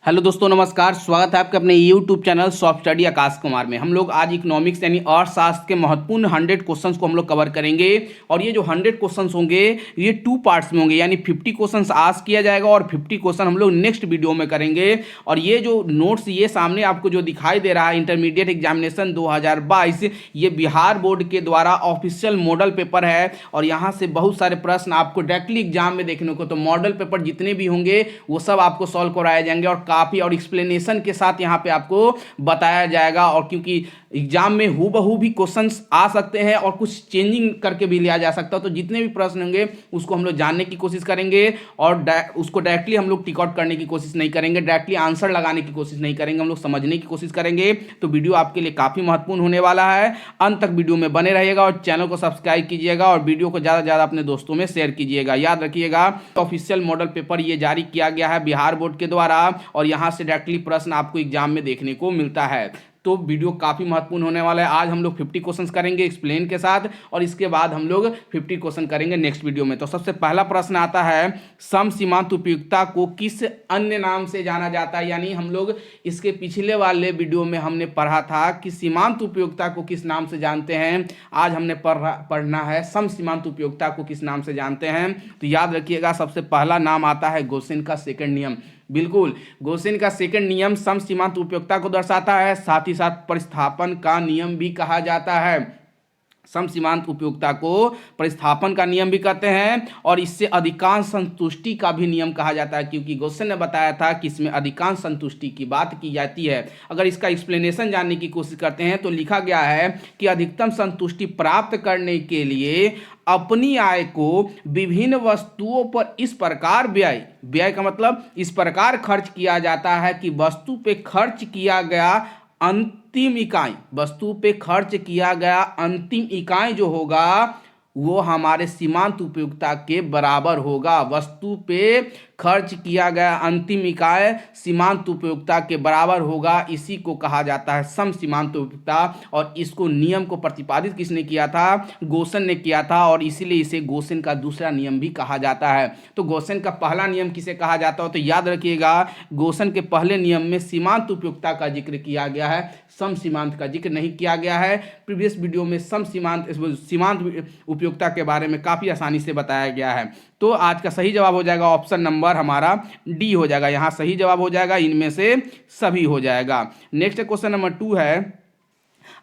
Hello दोस्तों, नमस्कार। स्वागत है आपके अपने YouTube channel soft study Akash Kumar में। हम लोग आज इकोनॉमिक्स यानी अर्थशास्त्र के महत्वपूर्ण 100 क्वेश्चंस को हम लोग कवर करेंगे। और ये जो 100 क्वेश्चंस होंगे ये 2 पार्ट्स में होंगे, यानी 50 क्वेश्चंस आज किया जाएगा और 50 क्वेश्चन हम लोग नेक्स्ट वीडियो में करेंगे। और ये जो नोट्स ये सामने आपको जो दिखाई दे रहा है, इंटरमीडिएट एग्जामिनेशन 2022, ये बिहार बोर्ड के द्वारा ऑफिशियल मॉडल पेपर है। और यहाँ से बहुत सारे प्रश्न आपको डायरेक्टली एग्जाम में देखने को, तो मॉडल पेपर जितने भी होंगे वो सब आपको सॉल्व कराए जाएंगे और काफ़ी और एक्सप्लेनेशन के साथ यहाँ पे आपको बताया जाएगा। और क्योंकि एग्जाम में हूबहू भी क्वेश्चंस आ सकते हैं और कुछ चेंजिंग करके भी लिया जा सकता है, तो जितने भी प्रश्न होंगे उसको हम लोग जानने की कोशिश करेंगे और उसको डायरेक्टली हम लोग टिक आउट करने की कोशिश नहीं करेंगे, डायरेक्टली आंसर लगाने की कोशिश नहीं करेंगे, हम लोग समझने की कोशिश करेंगे। तो वीडियो आपके लिए काफ़ी महत्वपूर्ण होने वाला है। अंत तक वीडियो में बने रहिएगा और चैनल को सब्सक्राइब कीजिएगा और वीडियो को ज़्यादा से ज़्यादा अपने दोस्तों में शेयर कीजिएगा। याद रखिएगा, ऑफिशियल मॉडल पेपर ये जारी किया गया है बिहार बोर्ड के द्वारा और यहाँ से डायरेक्टली प्रश्न आपको एग्जाम में देखने को मिलता है। तो वीडियो काफ़ी महत्वपूर्ण होने वाला है। आज हम लोग 50 क्वेश्चंस करेंगे एक्सप्लेन के साथ और इसके बाद हम लोग 50 क्वेश्चन करेंगे नेक्स्ट वीडियो में। तो सबसे पहला प्रश्न आता है, सम सीमांत उपयुक्तता को किस अन्य नाम से जाना जाता है। यानी हम लोग इसके पिछले वाले वीडियो में हमने पढ़ा था कि सीमांत उपयुक्तता को किस नाम से जानते हैं। आज हमने पढ़ना है सम सीमांत उपयुक्तता को किस नाम से जानते हैं। तो याद रखिएगा, सबसे पहला नाम आता है गोसेन का सेकंड नियम। बिल्कुल, गोसेन का सेकंड नियम सम सीमांत उपयुक्तता को दर्शाता है, साथ ही साथ प्रतिस्थापन का नियम भी कहा जाता है। सम सीमांत उपयुक्तता को प्रतिस्थापन का नियम भी कहते हैं और इससे अधिकांश संतुष्टि का भी नियम कहा जाता है, क्योंकि गोसेन ने बताया था कि इसमें अधिकांश संतुष्टि की बात की जाती है। अगर इसका एक्सप्लेनेशन जानने की कोशिश करते हैं तो लिखा गया है कि अधिकतम संतुष्टि प्राप्त करने के लिए अपनी आय को विभिन्न वस्तुओं पर इस प्रकार व्यय का मतलब इस प्रकार खर्च किया जाता है कि वस्तु पे खर्च किया गया अंतिम इकाई जो होगा वो हमारे सीमांत उपयुक्तता के बराबर होगा। वस्तु पे खर्च किया गया अंतिम इकाई सीमांत उपयुक्तता के बराबर होगा। इसी को कहा जाता है सम सीमांत उपयुक्तता। और इसको नियम को प्रतिपादित किसने किया था? गोसेन ने किया था और इसीलिए इसे गोसेन का दूसरा नियम भी कहा जाता है। तो गोसेन का पहला नियम किसे कहा जाता है? तो याद रखिएगा, गोसेन के पहले नियम में सीमांत उपयुक्तता का जिक्र किया गया है, सम सीमांत का जिक्र नहीं किया गया है। प्रीवियस वीडियो में सीमांत उपयुक्तता के बारे में काफ़ी आसानी से बताया गया है। तो आज का सही जवाब हो जाएगा ऑप्शन नंबर हमारा डी हो जाएगा। यहाँ सही जवाब हो जाएगा, इनमें से सभी हो जाएगा। नेक्स्ट क्वेश्चन नंबर 2 है,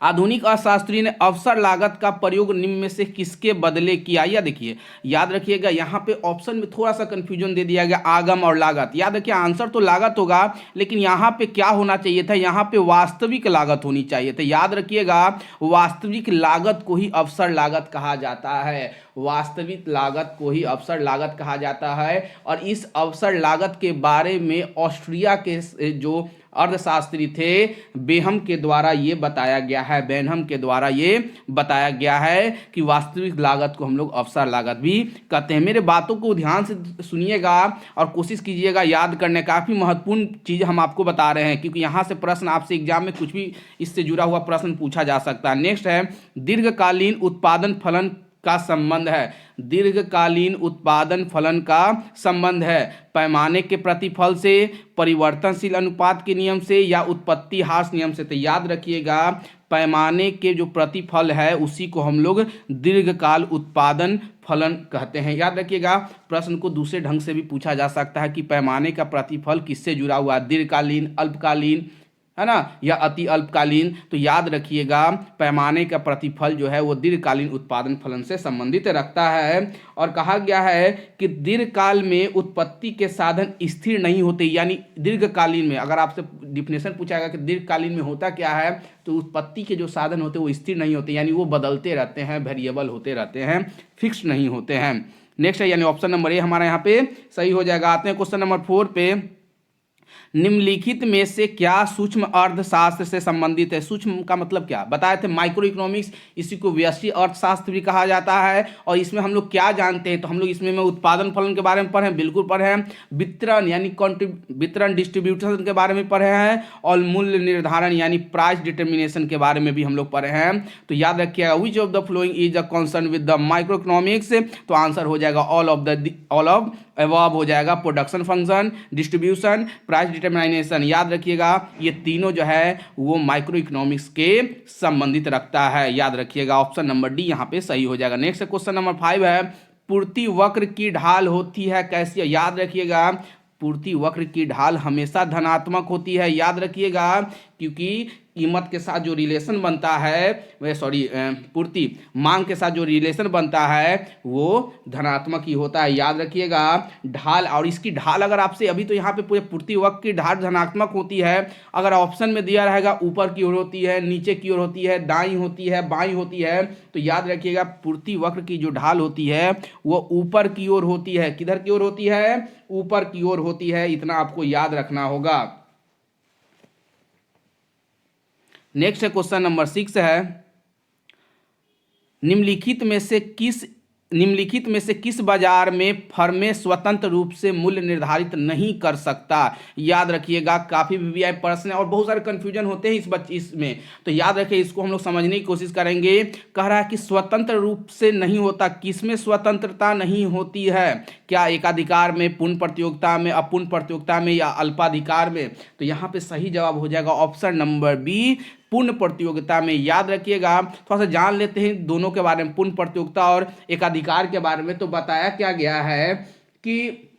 आधुनिक अर्थशास्त्री ने अवसर लागत का प्रयोग निम्न में से किसके बदले किया। या देखिए, याद रखिएगा, यहाँ पे ऑप्शन में थोड़ा सा कंफ्यूजन दे दिया गया, आगम और लागत। याद रखिए, आंसर तो लागत होगा, लेकिन यहाँ पे क्या होना चाहिए था? यहाँ पे वास्तविक लागत होनी चाहिए था। याद रखिएगा, वास्तविक लागत को ही अवसर लागत कहा जाता है। वास्तविक लागत को ही अवसर लागत कहा जाता है। और इस अवसर लागत के बारे में ऑस्ट्रिया के जो अर्थशास्त्री थे बेनहम के द्वारा ये बताया गया है कि वास्तविक लागत को हम लोग अवसर लागत भी कहते हैं। मेरे बातों को ध्यान से सुनिएगा और कोशिश कीजिएगा याद करने। काफ़ी महत्वपूर्ण चीज़ हम आपको बता रहे हैं, क्योंकि यहाँ से प्रश्न आपसे एग्जाम में कुछ भी इससे जुड़ा हुआ प्रश्न पूछा जा सकता है। नेक्स्ट है, दीर्घकालीन उत्पादन फलन का संबंध है। दीर्घकालीन उत्पादन फलन का संबंध है पैमाने के प्रतिफल से, परिवर्तनशील अनुपात के नियम से या उत्पत्ति ह्रास नियम से। तो याद रखिएगा, पैमाने के जो प्रतिफल है उसी को हम लोग दीर्घकाल उत्पादन फलन कहते हैं। याद रखिएगा, प्रश्न को दूसरे ढंग से भी पूछा जा सकता है कि पैमाने का प्रतिफल किससे जुड़ा हुआ है, दीर्घकालीन, अल्पकालीन, है ना, या अति अल्पकालीन। तो याद रखिएगा, पैमाने का प्रतिफल जो है वो दीर्घकालीन उत्पादन फलन से संबंधित रखता है। और कहा गया है कि दीर्घकाल में उत्पत्ति के साधन स्थिर नहीं होते। यानी दीर्घकालीन में अगर आपसे डिफिनेशन पूछा गया कि दीर्घकालीन में होता क्या है, तो उत्पत्ति के जो साधन होते हैं वो स्थिर नहीं होते, यानी वो बदलते रहते हैं, वेरिएबल होते रहते हैं, फिक्स नहीं होते हैं। नेक्स्ट है, यानी ऑप्शन नंबर ए हमारा यहाँ पे सही हो जाएगा। आते हैं क्वेश्चन नंबर 4 पे, निम्नलिखित में से क्या सूक्ष्म अर्थशास्त्र से संबंधित है। सूक्ष्म का मतलब क्या बताए थे? माइक्रो इकोनॉमिक्स, इसी को व्यष्टि अर्थशास्त्र भी कहा जाता है। और इसमें हम लोग क्या जानते हैं? तो हम लोग इसमें उत्पादन फलन के बारे में पढ़े हैं, बिल्कुल पढ़े हैं। वितरण यानी वितरण डिस्ट्रीब्यूशन के बारे में पढ़े हैं और मूल्य निर्धारण यानी प्राइस डिटर्मिनेशन के बारे में भी हम लोग पढ़े हैं। तो याद रखिएगा, विच of the following is a concern with the micro economics. तो आंसर हो जाएगा ऑल ऑफ एबव हो जाएगा production function, distribution, price determination. याद रखिएगा ये तीनों जो है वो माइक्रो इकोनॉमिक्स के संबंधित रखता है। याद रखिएगा ऑप्शन नंबर डी यहाँ पे सही हो जाएगा। नेक्स्ट क्वेश्चन नंबर 5 है, पूर्ति वक्र की ढाल होती है कैसी है? याद रखिएगा पूर्ति वक्र की ढाल हमेशा धनात्मक होती है। याद रखिएगा क्योंकि कीमत के साथ जो रिलेशन बनता है पूर्ति मांग के साथ जो रिलेशन बनता है वो धनात्मक ही होता है। याद रखिएगा ढाल, और इसकी ढाल अगर आपसे अभी तो यहाँ पे पूरे पूर्ति वक्र की ढाल धनात्मक होती है, अगर ऑप्शन में दिया रहेगा ऊपर की ओर होती है, नीचे की ओर होती है, दाईं होती है, बाईं होती है, तो याद रखिएगा पूर्ति वक्र की जो ढाल होती है वो ऊपर की ओर होती है। किधर की ओर होती है? ऊपर की ओर होती है, इतना आपको याद रखना होगा। नेक्स्ट क्वेश्चन नंबर 6 है, निम्नलिखित में से किस बाजार में फर्में स्वतंत्र रूप से मूल्य निर्धारित नहीं कर सकता? याद रखिएगा काफी वीवीआई प्रश्न है और बहुत सारे कंफ्यूजन होते हैं इसमें, तो याद रखिए इसको हम लोग समझने की कोशिश करेंगे। कह रहा है कि स्वतंत्र रूप से नहीं होता, किसमें स्वतंत्रता नहीं होती है? क्या एकाधिकार में, पूर्ण प्रतियोगिता में, अपूर्ण प्रतियोगिता में या अल्पाधिकार में? तो यहाँ पे सही जवाब हो जाएगा ऑप्शन नंबर बी, पूर्ण प्रतियोगिता में। याद रखिएगा थोड़ा सा जान लेते हैं दोनों के बारे में, पूर्ण प्रतियोगिता और एकाधिकार के बारे में। तो बताया क्या गया है कि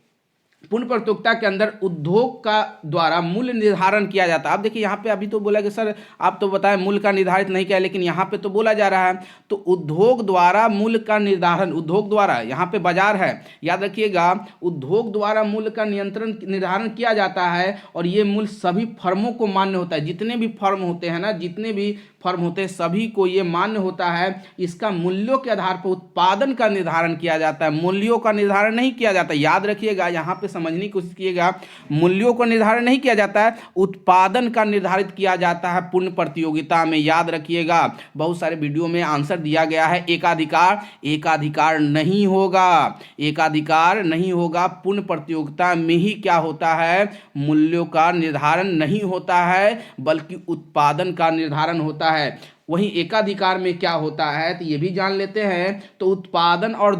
पूर्ण प्रतियोगिता के अंदर उद्योग का द्वारा मूल्य निर्धारण किया जाता है। अब देखिए यहाँ पे अभी तो बोला कि सर आप तो बताएं मूल्य का निर्धारित नहीं किया, लेकिन यहाँ पे तो बोला जा रहा है तो उद्योग द्वारा मूल्य का निर्धारण, उद्योग द्वारा, यहाँ पे बाजार है, याद रखिएगा उद्योग द्वारा मूल्य का निर्धारण किया जाता है और ये मूल्य सभी फर्मों को मान्य होता है। जितने भी फर्म होते हैं ना, जितने भी फर्म होते हैं सभी को ये मान्य होता है। इसका मूल्यों के आधार पर उत्पादन का निर्धारण किया जाता है, मूल्यों का निर्धारण नहीं किया जाता। याद रखिएगा यहाँ पे समझने की कोशिश कीजिएगा, मूल्यों का निर्धारण नहीं किया जाता है, उत्पादन का निर्धारित किया जाता है पूर्ण प्रतियोगिता में। याद रखिएगा बहुत सारे वीडियो में आंसर दिया गया है एकाधिकार, एकाधिकार नहीं होगा, एकाधिकार नहीं होगा। पूर्ण प्रतियोगिता में ही क्या होता है? मूल्यों का निर्धारण नहीं होता है बल्कि उत्पादन का निर्धारण होता है। वहीं एकाधिकार में क्या होता है तो ये भी जान लेते हैं। तो उत्पादन और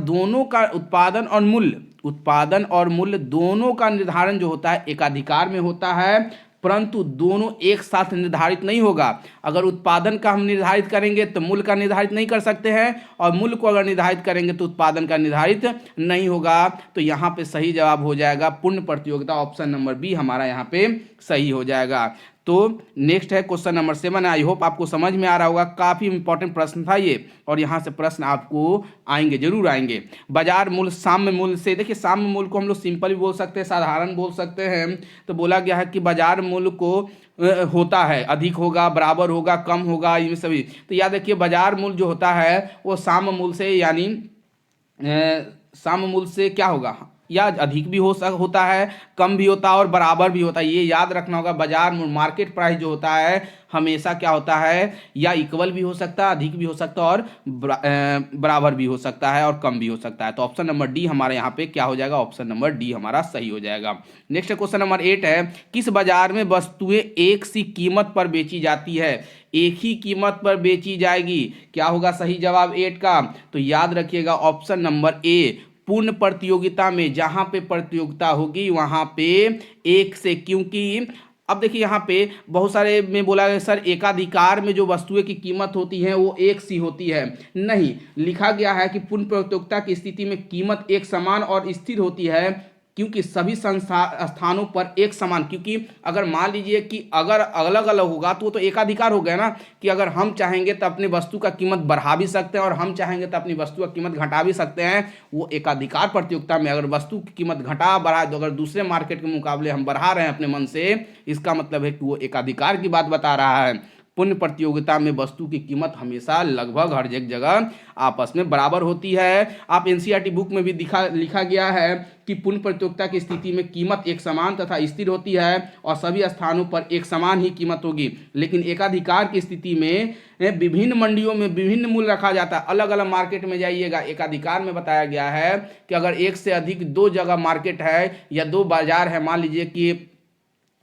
मूल्य दोनों का निर्धारण जो होता है एकाधिकार में होता है, परंतु दोनों एक साथ निर्धारित नहीं होगा। अगर उत्पादन का हम निर्धारित करेंगे तो मूल्य का निर्धारित नहीं कर सकते हैं, और मूल्य को अगर निर्धारित करेंगे तो उत्पादन का निर्धारित नहीं होगा। तो यहाँ पे सही जवाब हो जाएगा पूर्ण प्रतियोगिता, ऑप्शन नंबर बी हमारा यहाँ पे सही हो जाएगा। तो नेक्स्ट है क्वेश्चन नंबर 7। आई होप आपको समझ में आ रहा होगा, काफ़ी इंपॉर्टेंट प्रश्न था ये, और यहाँ से प्रश्न आपको आएंगे, जरूर आएंगे। बाजार मूल्य साम्य मूल्य से, देखिए साम्य मूल्य को हम लोग सिंपल भी बोल सकते हैं, साधारण बोल सकते हैं। तो बोला गया है कि बाजार मूल्य को होता है अधिक होगा, बराबर होगा, कम होगा, ये सभी। तो याद रखिए बाजार मूल्य जो होता है वो साम्य मूल्य से, यानी साम्य मूल्य से क्या होगा, या अधिक भी होता है, कम भी होता है और बराबर भी होता है। ये याद रखना होगा। बाजार मार्केट प्राइस जो होता है हमेशा क्या होता है, या इक्वल भी हो सकता है, अधिक भी हो सकता है, और बराबर भी हो सकता है, और कम भी हो सकता है। तो ऑप्शन नंबर डी हमारे यहाँ पे क्या हो जाएगा? ऑप्शन नंबर डी हमारा सही हो जाएगा। नेक्स्ट क्वेश्चन नंबर 8 है, किस बाजार में वस्तुएं एक सी कीमत पर बेची जाती है? एक ही कीमत पर बेची जाएगी। क्या होगा सही जवाब 8 का? तो याद रखिएगा ऑप्शन नंबर ए, पूर्ण प्रतियोगिता में। जहां पे प्रतियोगिता होगी वहां पे एक से, क्योंकि अब देखिए यहाँ पे बहुत सारे में बोला गया सर एकाधिकार में जो वस्तुएं की कीमत होती है वो एक सी होती है। नहीं, लिखा गया है कि पूर्ण प्रतियोगिता की स्थिति में कीमत एक समान और स्थिर होती है, क्योंकि सभी स्थानों पर एक समान। क्योंकि अगर मान लीजिए कि अगर अलग अलग होगा तो वो तो एकाधिकार हो गया ना, कि अगर हम चाहेंगे तो अपनी वस्तु का कीमत बढ़ा भी सकते हैं और हम चाहेंगे तो अपनी वस्तु का कीमत घटा भी सकते हैं। वो एकाधिकार प्रतियोगिता में अगर वस्तु की कीमत घटा बढ़ा, तो अगर दूसरे मार्केट के मुकाबले हम बढ़ा रहे हैं अपने मन से, इसका मतलब है कि वो एकाधिकार की बात बता रहा है। पूर्ण प्रतियोगिता में वस्तु की कीमत हमेशा लगभग हर एक जगह आपस में बराबर होती है। आप एनसीईआरटी बुक में भी लिखा गया है कि पूर्ण प्रतियोगिता की स्थिति में कीमत एक समान तथा स्थिर होती है और सभी स्थानों पर एक समान ही कीमत होगी। लेकिन एकाधिकार की स्थिति में विभिन्न मंडियों में विभिन्न मूल्य रखा जाता है। अलग अलग मार्केट में जाइएगा, एकाधिकार में बताया गया है कि अगर एक से अधिक दो जगह मार्केट है या दो बाजार है, मान लीजिए कि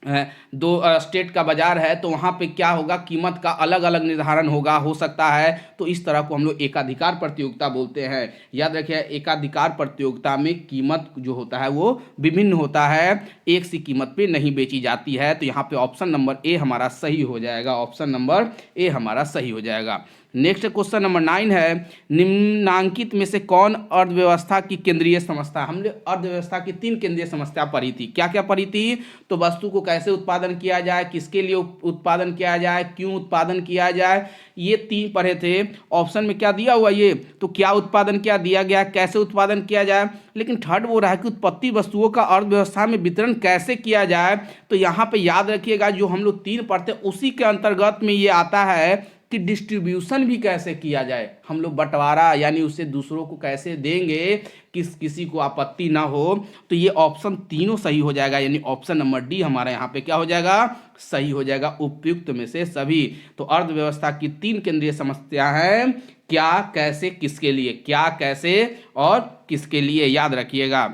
दो स्टेट का बाजार है तो वहाँ पे क्या होगा, कीमत का अलग अलग निर्धारण होगा, हो सकता है। तो इस तरह को हम लोग एकाधिकार प्रतियोगिता बोलते हैं। याद रखिए, एकाधिकार प्रतियोगिता में कीमत जो होता है वो विभिन्न होता है, एक सी कीमत पे नहीं बेची जाती है। तो यहाँ पे ऑप्शन नंबर ए हमारा सही हो जाएगा, ऑप्शन नंबर ए हमारा सही हो जाएगा। नेक्स्ट क्वेश्चन नंबर 9 है, निम्नांकित में से कौन अर्थव्यवस्था की केंद्रीय समस्या। हमने अर्थव्यवस्था की 3 केंद्रीय समस्या पढ़ी थी। क्या क्या पढ़ी थी? तो वस्तु को कैसे उत्पादन किया जाए, किसके लिए उत्पादन किया जाए, क्यों उत्पादन किया जाए, ये 3 पढ़े थे। ऑप्शन में क्या दिया हुआ ये, तो क्या उत्पादन क्या दिया गया, कैसे उत्पादन किया जाए। लेकिन थर्ड वो रहा है कि उत्पत्ति वस्तुओं का अर्थव्यवस्था में वितरण कैसे किया जाए। तो यहाँ पे याद रखिएगा, जो हम लोग 3 पढ़ते उसी के अंतर्गत में ये आता है कि डिस्ट्रीब्यूशन भी कैसे किया जाए, हम लोग बंटवारा यानी उसे दूसरों को कैसे देंगे, किसी को आपत्ति ना हो। तो ये ऑप्शन तीनों सही हो जाएगा, यानी ऑप्शन नंबर डी हमारा यहाँ पे क्या हो जाएगा, सही हो जाएगा, उपयुक्त में से सभी। तो अर्थव्यवस्था की 3 केंद्रीय समस्या हैं, क्या, कैसे, किसके लिए, क्या, कैसे और किसके लिए, याद रखिएगा।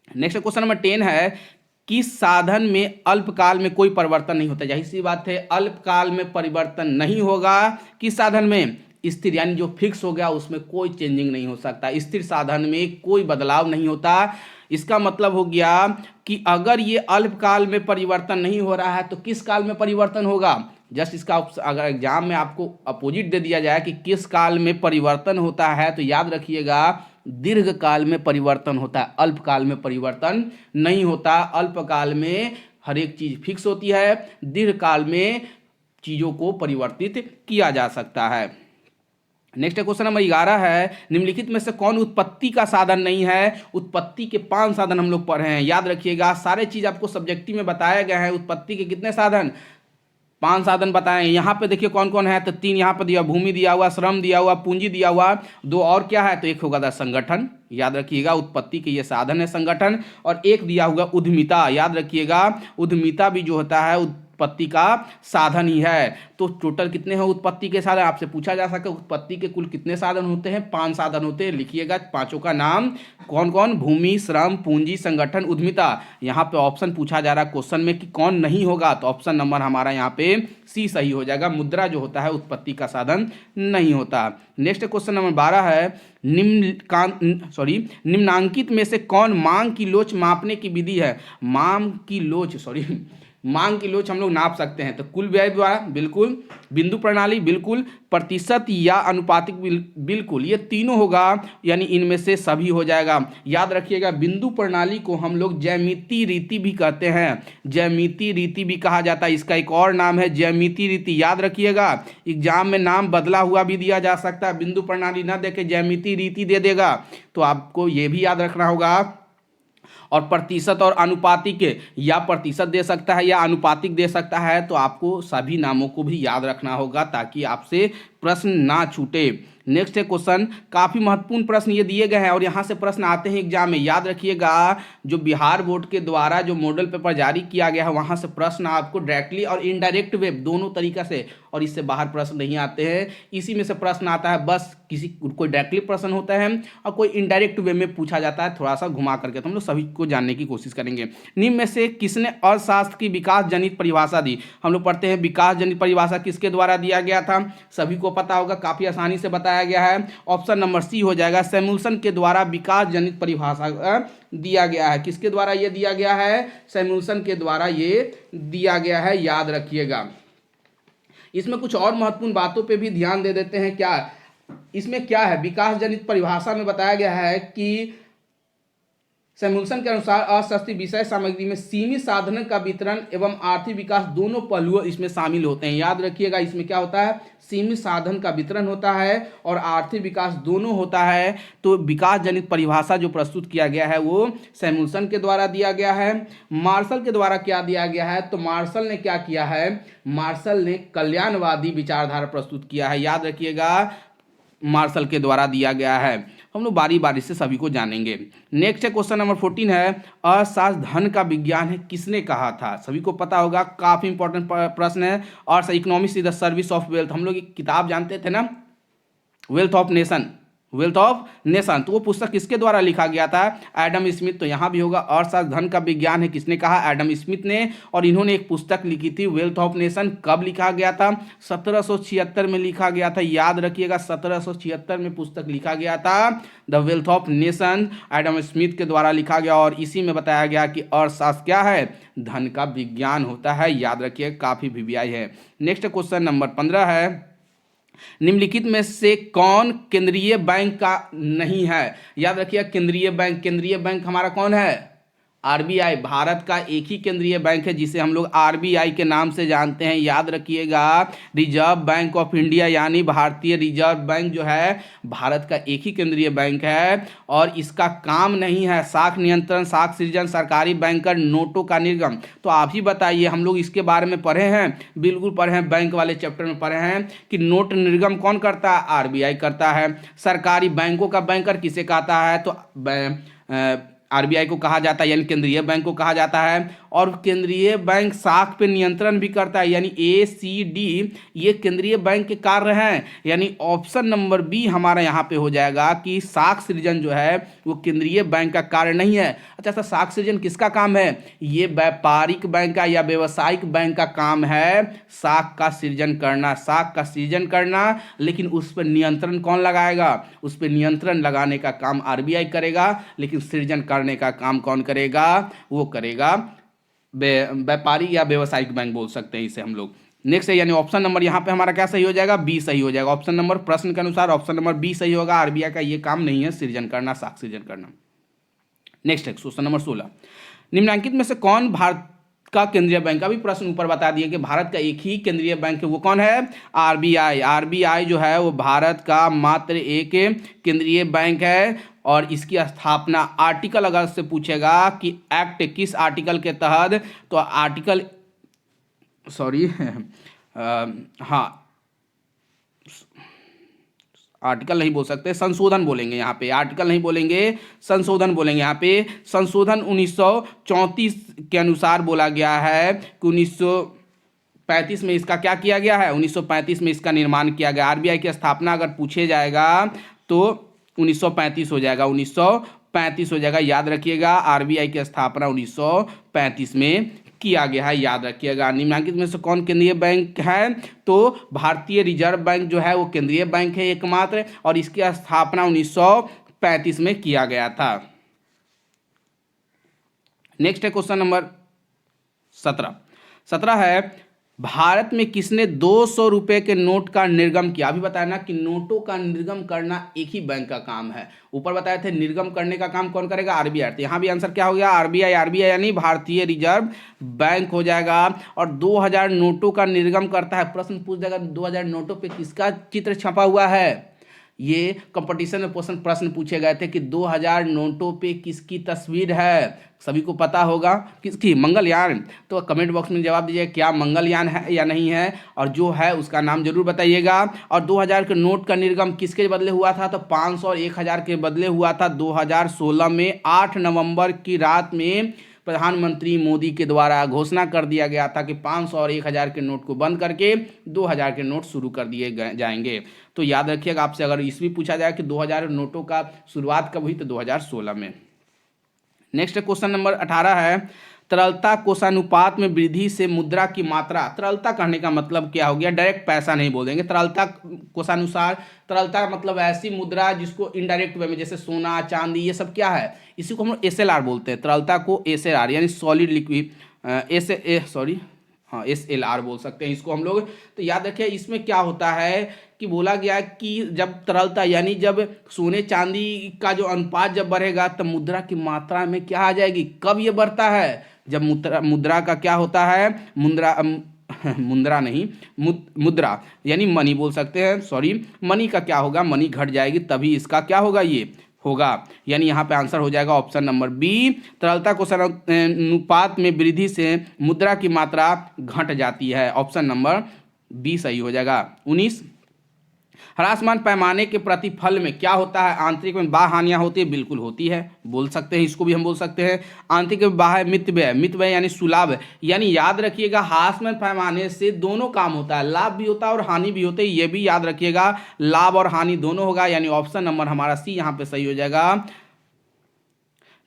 नेक्स्ट क्वेश्चन नंबर 10 है, किस साधन में अल्पकाल में कोई परिवर्तन नहीं होता। जाहिर सी बात है, अल्पकाल में परिवर्तन नहीं होगा। किस साधन में? स्थिर, यानी जो फिक्स हो गया उसमें कोई चेंजिंग नहीं हो सकता, स्थिर साधन में कोई बदलाव नहीं होता। इसका मतलब हो गया कि अगर ये अल्पकाल में परिवर्तन नहीं हो रहा है तो किस काल में परिवर्तन होगा। जस्ट इसका अगर एग्जाम में आपको अपोजिट दे दिया जाए कि किस काल में परिवर्तन होता है, तो याद रखिएगा दीर्घ काल में परिवर्तन होता है, अल्पकाल में परिवर्तन नहीं होता। अल्पकाल में हर एक चीज फिक्स होती है, दीर्घ काल में चीजों को परिवर्तित किया जा सकता है। नेक्स्ट क्वेश्चन नंबर 11 है, निम्नलिखित में से कौन उत्पत्ति का साधन नहीं है। उत्पत्ति के 5 साधन हम लोग पढ़े हैं, याद रखिएगा सारे चीज आपको सब्जेक्टिव में बताया गया है। उत्पत्ति के कितने साधन, 5 साधन बताएं। यहाँ पे देखिए कौन कौन है, तो 3 यहाँ पे दिया, भूमि दिया हुआ, श्रम दिया हुआ, पूंजी दिया हुआ, 2 और क्या है, तो एक होगा था संगठन। याद रखिएगा उत्पत्ति के ये साधन है संगठन, और एक दिया हुआ उद्यमिता। याद रखिएगा उद्यमिता भी जो होता है उत्पत्ति का साधन ही है। तो टोटल कितने हैं उत्पत्ति के साधन, आपसे पूछा जा सकता है उत्पत्ति के कुल कितने साधन होते हैं, 5 साधन होते हैं। लिखिएगा पांचों का नाम, कौन कौन, भूमि, श्रम, पूंजी, संगठन, उद्यमिता। यहाँ पे ऑप्शन पूछा जा रहा है क्वेश्चन में कि कौन नहीं होगा, तो ऑप्शन नंबर हमारा यहाँ पे सी सही हो जाएगा। मुद्रा जो होता है उत्पत्ति का साधन नहीं होता। नेक्स्ट क्वेश्चन नंबर 12 है, निम्नांकित में से कौन मांग की लोच मापने की विधि है। मांग की लोच हम लोग नाप सकते हैं, तो कुल व्यय द्वारा बिल्कुल, बिंदु प्रणाली बिल्कुल, प्रतिशत या अनुपातिक बिल्कुल, ये तीनों होगा, यानी इनमें से सभी हो जाएगा। याद रखिएगा बिंदु प्रणाली को हम लोग ज्यामितीय रीति भी कहते हैं, ज्यामितीय रीति भी कहा जाता है, इसका एक और नाम है ज्यामितीय रीति। याद रखिएगा एग्जाम में नाम बदला हुआ भी दिया जा सकता है, बिंदु प्रणाली ना देके ज्यामितीय रीति दे देगा, तो आपको ये भी याद रखना होगा। और प्रतिशत और अनुपातिक, या प्रतिशत दे सकता है या अनुपातिक दे सकता है, तो आपको सभी नामों को भी याद रखना होगा ताकि आपसे प्रश्न ना छूटे। नेक्स्ट है क्वेश्चन, काफ़ी महत्वपूर्ण प्रश्न ये दिए गए हैं और यहाँ से प्रश्न आते हैं एग्जाम में। याद रखिएगा जो बिहार बोर्ड के द्वारा जो मॉडल पेपर जारी किया गया है वहाँ से प्रश्न आपको डायरेक्टली और इनडायरेक्ट वे दोनों तरीका से, और इससे बाहर प्रश्न नहीं आते हैं, इसी में से प्रश्न आता है। बस कोई डायरेक्टली प्रश्न होता है और कोई इनडायरेक्ट वे में पूछा जाता है, थोड़ा सा घुमा करके। तो हम लोग सभी को जानने की कोशिश करेंगे। निम्न में से किसने अर्थशास्त्र की विकास जनित परिभाषा दी। हम लोग पढ़ते हैं विकास जनित परिभाषा किसके द्वारा दिया गया था, सभी को पता होगा, काफ़ी आसानी से बताया गया है। ऑप्शन नंबर सी हो जाएगा, सैमुअल्सन के द्वारा विकास जनित परिभाषा दिया गया है। किसके द्वारा ये दिया गया है, सैमुअल्सन के द्वारा ये दिया गया है, याद रखिएगा। इसमें कुछ और महत्वपूर्ण बातों पे भी ध्यान दे देते हैं। क्या इसमें क्या है, विकास जनित परिभाषा में बताया गया है कि सैमुअल्सन के अनुसार अर्थशास्त्रीय विषय सामग्री में सीमित साधन का वितरण एवं आर्थिक विकास दोनों पहलू इसमें शामिल होते हैं। याद रखिएगा इसमें क्या होता है, सीमित साधन का वितरण होता है और आर्थिक विकास दोनों होता है। तो विकास जनित परिभाषा जो प्रस्तुत किया गया है वो सैमुअल्सन के द्वारा दिया गया है। मार्शल के द्वारा क्या दिया गया है, तो मार्शल ने क्या किया है, मार्शल ने कल्याणवादी विचारधारा प्रस्तुत किया है। याद रखिएगा मार्शल के द्वारा दिया गया है। हम लोग बारी बारी से सभी को जानेंगे। नेक्स्ट है क्वेश्चन नंबर 14 है, अर्थशास्त्र धन का विज्ञान है किसने कहा था। सभी को पता होगा, काफी इंपॉर्टेंट प्रश्न है। और economics is the service of wealth, हम लोग एक किताब जानते थे ना, wealth of nation, wealth of nation, तो वो पुस्तक किसके द्वारा लिखा गया था? Adam Smith. तो यहाँ भी होगा अर्थशास्त्र धन का विज्ञान है, किसने कहा? एडम स्मिथ ने। और इन्होंने एक पुस्तक लिखी थी वेल्थ ऑफ नेशन, कब लिखा गया था? 1776 में लिखा गया था, याद रखिएगा 1776 में पुस्तक लिखा गया था the wealth of nation, Adam Smith के द्वारा लिखा गया। और इसी में बताया गया कि अर्थशास्त्र क्या है? धन का विज्ञान होता है, याद रखिए, काफी वीवीआई है। नेक्स्ट क्वेश्चन नंबर 15 है, निम्नलिखित में से कौन केंद्रीय बैंक का नहीं है? याद रखिए केंद्रीय बैंक हमारा कौन है? आरबीआई। भारत का एक ही केंद्रीय बैंक है जिसे हम लोग आरबीआई के नाम से जानते हैं, याद रखिएगा। रिजर्व बैंक ऑफ इंडिया यानी भारतीय रिजर्व बैंक जो है भारत का एक ही केंद्रीय बैंक है। और इसका काम नहीं है साख नियंत्रण, साख सृजन, सरकारी बैंकर, नोटों का निर्गम। तो आप ही बताइए, हम लोग इसके बारे में पढ़े हैं? बिल्कुल पढ़े हैं, बैंक वाले चैप्टर में पढ़े हैं कि नोट निर्गम कौन करता है? आरबीआई करता है। सरकारी बैंकों का बैंकर किसे कहता है? तो आरबीआई को कहा जाता है, यानी केंद्रीय बैंक को कहा जाता है। और केंद्रीय बैंक साख पे नियंत्रण भी करता है, यानी एसीडी, ये केंद्रीय बैंक के कार्य हैं। यानी ऑप्शन नंबर बी हमारा यहाँ पे हो जाएगा कि साख सृजन जो है वो केंद्रीय बैंक का कार्य नहीं है। अच्छा, ऐसा साख सृजन किसका काम है? ये व्यापारिक बैंक का या व्यवसायिक बैंक का काम है, साख का सृजन करना, साख का सृजन करना। लेकिन उस पर नियंत्रण कौन लगाएगा? उस पर नियंत्रण लगाने का काम आरबीआई करेगा, लेकिन सृजन करने का काम कौन करेगा? वो करेगा व्यापारी या व्यवसायिक बैंक बोल सकते हैं इसे हम लोग। नेक्स्ट है, यानी ऑप्शन नंबर यहाँ पे हमारा क्या सही हो जाएगा? बी सही हो जाएगा। ऑप्शन नंबर, प्रश्न के अनुसार ऑप्शन नंबर बी सही होगा। आरबीआई का ये काम नहीं है सृजन करना, साख सृजन करना। नेक्स्ट है क्वेश्चन नंबर 16, निम्नलिखित में से कौन भारत का केंद्रीय बैंक? अभी प्रश्न ऊपर बता दिए कि भारत का एक ही केंद्रीय बैंक है, वो कौन है? आरबीआई। आरबीआई जो है वो भारत का मात्र एक केंद्रीय बैंक है। और इसकी स्थापना, आर्टिकल अगर से पूछेगा कि एक्ट किस आर्टिकल के तहत, तो आर्टिकल हाँ, आर्टिकल नहीं बोल सकते, संशोधन बोलेंगे यहाँ पे, आर्टिकल नहीं बोलेंगे, संशोधन बोलेंगे यहाँ पे। संशोधन 1934 के अनुसार बोला गया है कि 1935 में इसका क्या किया गया है? 1935 में इसका निर्माण किया गया। आरबीआई की स्थापना अगर पूछे जाएगा तो 1935 हो जाएगा, 1935 हो जाएगा, याद रखिएगा। आरबीआई की स्थापना 1935 में किया गया है, याद रखिएगा। निम्नलिखित में से कौन केंद्रीय बैंक है? तो भारतीय रिजर्व बैंक जो है वो केंद्रीय बैंक है एकमात्र, और इसकी स्थापना 1935 में किया गया था। नेक्स्ट है क्वेश्चन नंबर 17 है, भारत में किसने 200 रुपए के नोट का निर्गम किया? अभी बताया ना कि नोटों का निर्गम करना एक ही बैंक का काम है। ऊपर बताए थे निर्गम करने का काम कौन करेगा? आरबीआई। तो यहाँ भी आंसर क्या हो गया? आरबीआई। आरबीआई यानी भारतीय रिजर्व बैंक हो जाएगा। और 2000 नोटों का निर्गम करता है। प्रश्न पूछ देगा 2000 नोटों पे किसका चित्र छपा हुआ है? ये कंपटीशन में प्रश्न पूछे गए थे कि 2000 नोटों पे किसकी तस्वीर है? सभी को पता होगा किसकी? मंगलयान। तो कमेंट बॉक्स में जवाब दीजिए, क्या मंगलयान है या नहीं है, और जो है उसका नाम जरूर बताइएगा। और 2000 के नोट का निर्गम किसके बदले हुआ था? तो 500 और 1000 के बदले हुआ था 2016 में 8 नवंबर की रात में प्रधानमंत्री मोदी के द्वारा घोषणा कर दिया गया था कि 500 और 1000 के नोट को बंद करके 2000 के नोट शुरू कर दिए जाएंगे। तो याद रखिएगा, आपसे अगर ईस्वी पूछा जाए कि 2000 नोटों का शुरुआत कब हुई, तो 2016 में। नेक्स्ट क्वेश्चन नंबर 18 है, तरलता कोषानुपात में वृद्धि से मुद्रा की मात्रा। तरलता कहने का मतलब क्या हो गया? डायरेक्ट पैसा नहीं बोल देंगे। तरलता कोषानुसार, तरलता मतलब ऐसी मुद्रा जिसको इनडायरेक्ट वे में, जैसे सोना चांदी, ये सब क्या है? इसी को हम लोग एसएलआर बोलते हैं। तरलता को एसएलआर यानी सॉलिड लिक्विड एसएलआर बोल सकते हैं इसको हम लोग। तो याद रखिए, इसमें क्या होता है कि बोला गया कि जब तरलता यानी जब सोने चांदी का जो अनुपात जब बढ़ेगा तब मुद्रा की मात्रा में क्या आ जाएगी? कब ये बढ़ता है? जब मुद्रा का क्या होता है? मुद्रा यानी मनी बोल सकते हैं, मनी का क्या होगा? मनी घट जाएगी, तभी इसका क्या होगा? ये होगा। यानी यहाँ पे आंसर हो जाएगा ऑप्शन नंबर बी, तरलता कोषानुपात में वृद्धि से मुद्रा की मात्रा घट जाती है। ऑप्शन नंबर बी सही हो जाएगा। 19 ह्रासमान पैमाने के प्रतिफल में क्या होता है? आंतरिक में बाह्य हानियां होती है, बिल्कुल होती है, बोल सकते हैं, इसको भी हम बोल सकते हैं। आंतरिक में बाह्य मितव्यय, मितव्यय यानी सुलाभ, यानी याद रखिएगा ह्रासमान पैमाने से दोनों काम होता है, लाभ भी होता है और हानि भी होती है, ये भी याद रखिएगा, लाभ और हानि दोनों होगा, यानी ऑप्शन नंबर हमारा सी यहाँ पे सही हो जाएगा।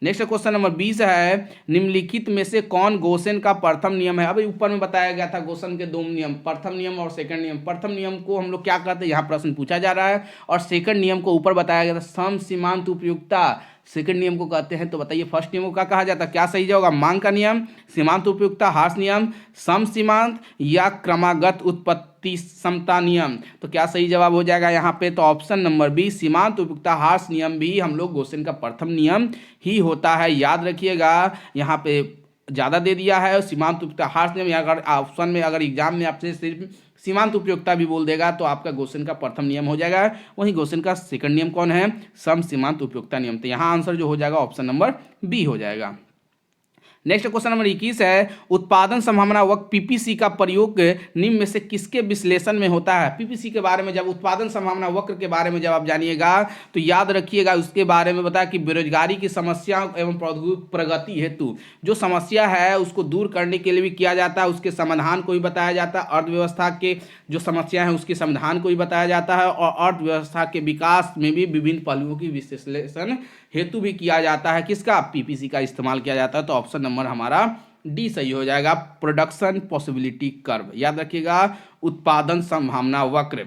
नेक्स्ट क्वेश्चन नंबर 20 है, निम्नलिखित में से कौन गोसेन का प्रथम नियम है? अभी ऊपर में बताया गया था गोसेन के दो नियम, प्रथम नियम और सेकंड नियम। प्रथम नियम को हम लोग क्या कहते हैं, यहाँ प्रश्न पूछा जा रहा है, और सेकंड नियम को ऊपर बताया गया था, सम सीमांत उपयुक्तता, सेकंड नियम को कहते हैं। तो बताइए फर्स्ट नियम को क्या कहा जाता है, क्या सही होगा? मांग का नियम, सीमांत उपयुक्तता, ह्रास नियम, सम सीमांत या क्रमागत उत्पत्ति समता नियम। तो क्या सही जवाब हो जाएगा यहाँ पे? तो ऑप्शन नंबर बी, सीमांत उपयुक्तता ह्रास नियम भी हम लोग गोसेन का प्रथम नियम ही होता है। याद रखिएगा, यहाँ पे ज़्यादा दे दिया है, और सीमांत उपयुक्तता ह्रास नियम, अगर ऑप्शन में अगर एग्जाम में आपसे सिर्फ सीमांत उपयोगिता भी बोल देगा तो आपका गोसेन का प्रथम नियम हो जाएगा। वहीं गोसेन का सेकंड नियम कौन है? सम सीमांत उपयोगिता नियम। तो यहाँ आंसर जो हो जाएगा ऑप्शन नंबर बी हो जाएगा। नेक्स्ट क्वेश्चन नंबर 21 है, उत्पादन संभावना वक्र पीपीसी का प्रयोग निम्न में से किसके विश्लेषण में होता है? पीपीसी के बारे में, जब उत्पादन संभावना वक्र के बारे में जब आप जानिएगा तो याद रखिएगा उसके बारे में बताया कि बेरोजगारी की समस्या एवं प्रौद्योगिक प्रगति हेतु जो समस्या है उसको दूर करने के लिए भी किया जाता है, उसके समाधान को भी बताया जाता है, अर्थव्यवस्था के जो समस्या है उसके समाधान को भी बताया जाता है, और अर्थव्यवस्था के विकास में भी विभिन्न पहलुओं की विश्लेषण हेतु भी किया जाता है। किसका? पीपीसी का इस्तेमाल किया जाता है। तो ऑप्शन नंबर हमारा डी सही हो जाएगा, प्रोडक्शन पॉसिबिलिटी कर्व। याद रखिएगा, उत्पादन संभावना वक्र।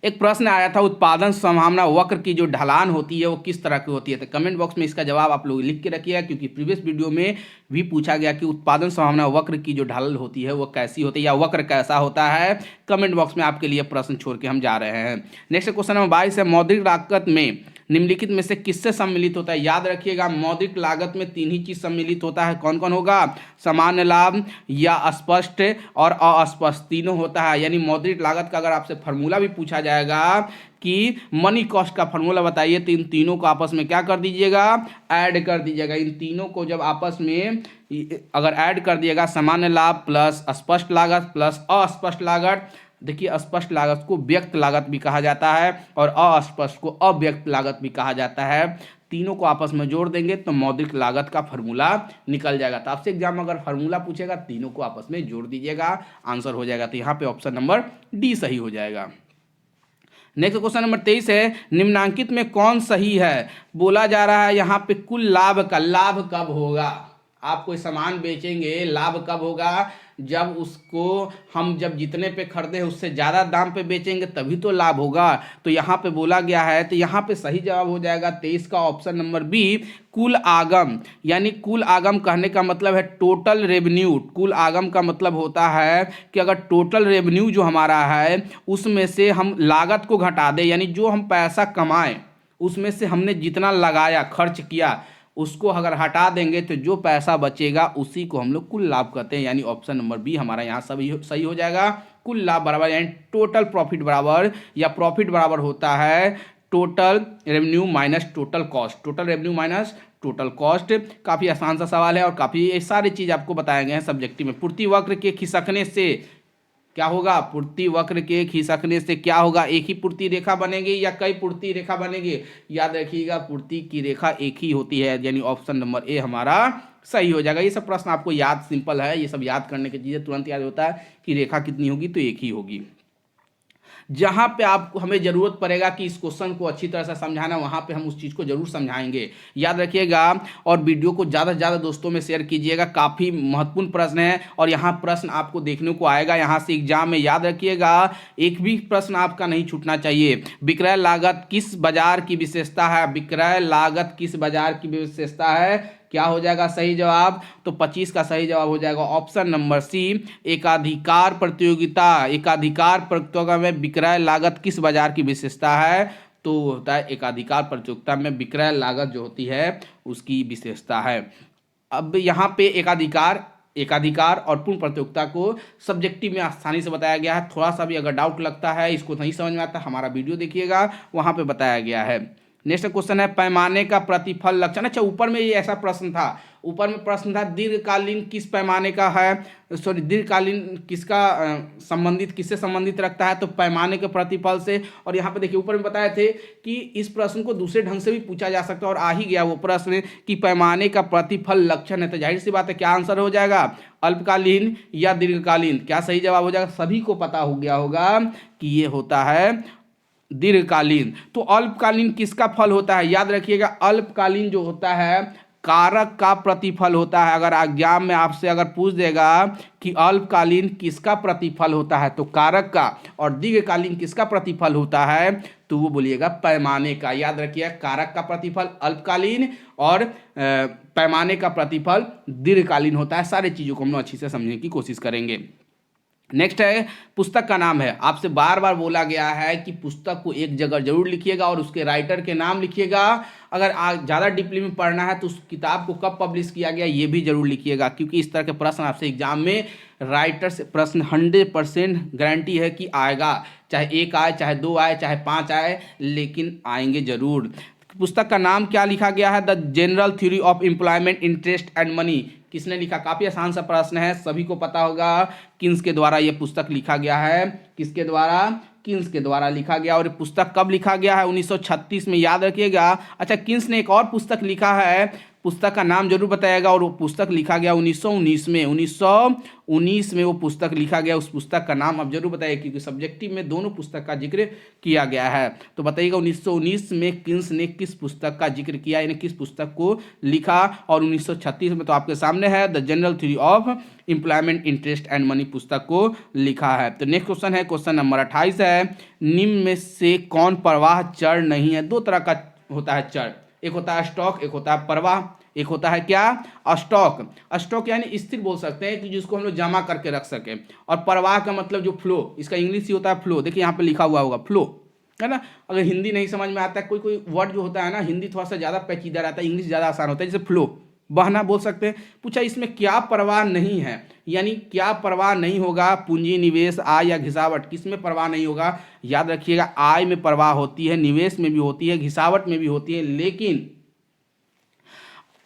एक प्रश्न आया था, उत्पादन संभावना वक्र की जो ढलान होती है वो किस तरह की होती है? तो कमेंट बॉक्स में इसका जवाब आप लोग लिख के रखिएगा, क्योंकि प्रीवियस वीडियो में भी पूछा गया कि उत्पादन संभावना वक्र की जो ढाल होती है वो कैसी होती है, या वक्र कैसा होता है। कमेंट बॉक्स में आपके लिए प्रश्न छोड़ के हम जा रहे हैं। नेक्स्ट क्वेश्चन नंबर 22 है, मौद्रिक लागत में निम्नलिखित में से किससे सम्मिलित होता है? याद रखिएगा, मौद्रिक लागत में तीन ही चीज सम्मिलित होता है। कौन कौन होगा? सामान्य लाभ या स्पष्ट और अस्पष्ट, तीनों होता है। यानी मौद्रिक लागत का अगर आपसे फार्मूला भी पूछा जाएगा कि मनी कॉस्ट का फार्मूला बताइए, तो इन तीनों को आपस में क्या कर दीजिएगा? ऐड कर दीजिएगा। इन तीनों को जब आपस में अगर ऐड कर दिएगा, सामान्य लाभ प्लस स्पष्ट लागत प्लस अस्पष्ट लागत, देखिए स्पष्ट लागत को व्यक्त लागत भी कहा जाता है और अस्पष्ट को अव्यक्त लागत भी कहा जाता है। तीनों को आपस में जोड़ देंगे तो मौद्रिक लागत का फार्मूला निकल जाएगा। तो आपसे एग्जाम अगर फार्मूला पूछेगा, तीनों को आपस में जोड़ दीजिएगा, आंसर हो जाएगा। तो यहाँ पे ऑप्शन नंबर डी सही हो जाएगा। नेक्स्ट क्वेश्चन नंबर 23 है, निम्नांकित में कौन सही है? बोला जा रहा है यहाँ पे कुल लाभ का, लाभ कब होगा? आप कोई सामान बेचेंगे, लाभ कब होगा? जब उसको हम जब जितने पे खरीदे उससे ज़्यादा दाम पे बेचेंगे तभी तो लाभ होगा। तो यहाँ पे बोला गया है, तो यहाँ पे सही जवाब हो जाएगा 23 का ऑप्शन नंबर बी, कुल आगम। यानी कुल आगम कहने का मतलब है टोटल रेवेन्यू। कुल आगम का मतलब होता है कि अगर टोटल रेवेन्यू जो हमारा है उसमें से हम लागत को घटा दें, यानी जो हम पैसा कमाएं उसमें से हमने जितना लगाया, खर्च किया, उसको अगर हटा देंगे तो जो पैसा बचेगा उसी को हम लोग कुल लाभ कहते हैं। यानी ऑप्शन नंबर बी हमारा यहाँ सही हो जाएगा। कुल लाभ बराबर यानी टोटल प्रॉफिट बराबर, या प्रॉफिट बराबर होता है total revenue minus total cost. Total revenue minus total cost. काफ़ी आसान सा सवाल है और काफ़ी सारी चीज़ आपको बताए गए हैं सब्जेक्टिव में। पूर्ति वक्र के खिसकने से क्या होगा? पूर्ति वक्र के खिसकने से क्या होगा? एक ही पूर्ति रेखा बनेगी या कई पूर्ति रेखा बनेगी? याद रखिएगा, पूर्ति की रेखा एक ही होती है, यानी ऑप्शन नंबर ए हमारा सही हो जाएगा। ये सब प्रश्न आपको याद, सिंपल है, ये सब याद करने की चीज़ें, तुरंत याद होता है कि रेखा कितनी होगी तो एक ही होगी। जहाँ पे आपको हमें ज़रूरत पड़ेगा कि इस क्वेश्चन को अच्छी तरह से समझाना, वहाँ पे हम उस चीज़ को जरूर समझाएंगे, याद रखिएगा। और वीडियो को ज़्यादा से ज़्यादा दोस्तों में शेयर कीजिएगा, काफ़ी महत्वपूर्ण प्रश्न है और यहाँ प्रश्न आपको देखने को आएगा यहाँ से एग्जाम में। याद रखिएगा, एक भी प्रश्न आपका नहीं छूटना चाहिए। विक्रय लागत किस बाजार की विशेषता है? विक्रय लागत किस बाजार की विशेषता है? क्या हो जाएगा सही जवाब? तो 25 का सही जवाब हो जाएगा ऑप्शन नंबर सी, एकाधिकार प्रतियोगिता। एकाधिकार प्रतियोगिता में विक्रय लागत किस बाजार की विशेषता है? तो होता है एकाधिकार प्रतियोगिता में विक्रय लागत जो होती है उसकी विशेषता है। अब यहाँ पे एकाधिकार और पूर्ण प्रतियोगिता को सब्जेक्टिव में आसानी से बताया गया है। थोड़ा सा भी अगर डाउट लगता है, इसको नहीं समझ में आता, हमारा वीडियो देखिएगा, वहाँ पे बताया गया है। नेक्स्ट क्वेश्चन है, पैमाने का प्रतिफल लक्षण। अच्छा, ऊपर में ये ऐसा प्रश्न था, ऊपर में प्रश्न था दीर्घकालीन किस पैमाने का है, सॉरी दीर्घकालीन किसका संबंधित, किससे संबंधित रखता है, तो पैमाने के प्रतिफल से। और यहाँ पे देखिए ऊपर में बताए थे कि इस प्रश्न को दूसरे ढंग से भी पूछा जा सकता है, और आ ही गया वो प्रश्न कि पैमाने का प्रतिफल लक्षण है। तो जाहिर सी बात है क्या आंसर हो जाएगा, अल्पकालीन या दीर्घकालीन। क्या सही जवाब हो जाएगा, सभी को पता हो गया होगा कि ये होता है दीर्घकालीन। तो अल्पकालीन किसका फल होता है, याद रखिएगा अल्पकालीन जो होता है कारक का प्रतिफल होता है। अगर एग्जाम में आपसे अगर पूछ देगा कि अल्पकालीन किसका प्रतिफल होता है, तो कारक का, और दीर्घकालीन किसका प्रतिफल होता है, तो वो बोलिएगा पैमाने का। याद रखिएगा कारक का प्रतिफल अल्पकालीन और पैमाने का प्रतिफल दीर्घकालीन होता है। सारी चीज़ों को हम लोग अच्छी से समझने की कोशिश करेंगे। नेक्स्ट है पुस्तक का नाम है। आपसे बार बार बोला गया है कि पुस्तक को एक जगह जरूर लिखिएगा और उसके राइटर के नाम लिखिएगा। अगर ज़्यादा डीपली में पढ़ना है तो उस किताब को कब पब्लिश किया गया ये भी जरूर लिखिएगा, क्योंकि इस तरह के प्रश्न आपसे एग्जाम में राइटर से प्रश्न 100% गारंटी है कि आएगा। चाहे एक आए, चाहे दो आए, चाहे 5 आए, लेकिन आएंगे जरूर। पुस्तक का नाम क्या लिखा गया है, the general theory of employment interest and money. किसने लिखा, काफी आसान सा प्रश्न है, सभी को पता होगा। किन्स के द्वारा यह पुस्तक लिखा गया है, किसके द्वारा, किन्स के द्वारा लिखा गया। और ये पुस्तक कब लिखा गया है, 1936 में, याद रखिएगा। अच्छा, किन्स ने एक और पुस्तक लिखा है, पुस्तक का नाम जरूर बताएगा, और वो पुस्तक लिखा गया 1919 में। 1919 में वो पुस्तक लिखा गया। उस पुस्तक का नाम आप जरूर बताइए, क्योंकि सब्जेक्टिव में दोनों पुस्तक का जिक्र किया गया है। तो बताइएगा 1919 में किन्स ने किस पुस्तक का जिक्र किया, यानी किस पुस्तक को लिखा। और 1936 में तो आपके सामने है the general theory of employment interest and money पुस्तक को लिखा है। तो नेक्स्ट क्वेश्चन है, क्वेश्चन नंबर 28 है, निम्न में से कौन प्रवाह चर नहीं है। दो तरह का होता है चर, एक होता है स्टॉक, एक होता है प्रवाह। एक होता है क्या, स्टॉक। स्टॉक यानी स्थिर बोल सकते हैं कि जिसको हम लोग जमा करके रख सके। और प्रवाह का मतलब जो फ्लो, इसका इंग्लिश ही होता है फ्लो। देखिए यहाँ पे लिखा हुआ होगा फ्लो, है ना। अगर हिंदी नहीं समझ में आता है, कोई कोई वर्ड जो होता है ना, हिंदी थोड़ा सा ज़्यादा पेचीदा रहता है, इंग्लिश ज़्यादा आसान होता है। जैसे फ्लो, बहना बोल सकते हैं। पूछा इसमें क्या प्रवाह नहीं है, यानी क्या प्रवाह नहीं होगा, पूंजी, निवेश, आय या घिसावट, किसमें प्रवाह नहीं होगा। याद रखिएगा आय में प्रवाह होती है, निवेश में भी होती है, घिसावट में भी होती है, लेकिन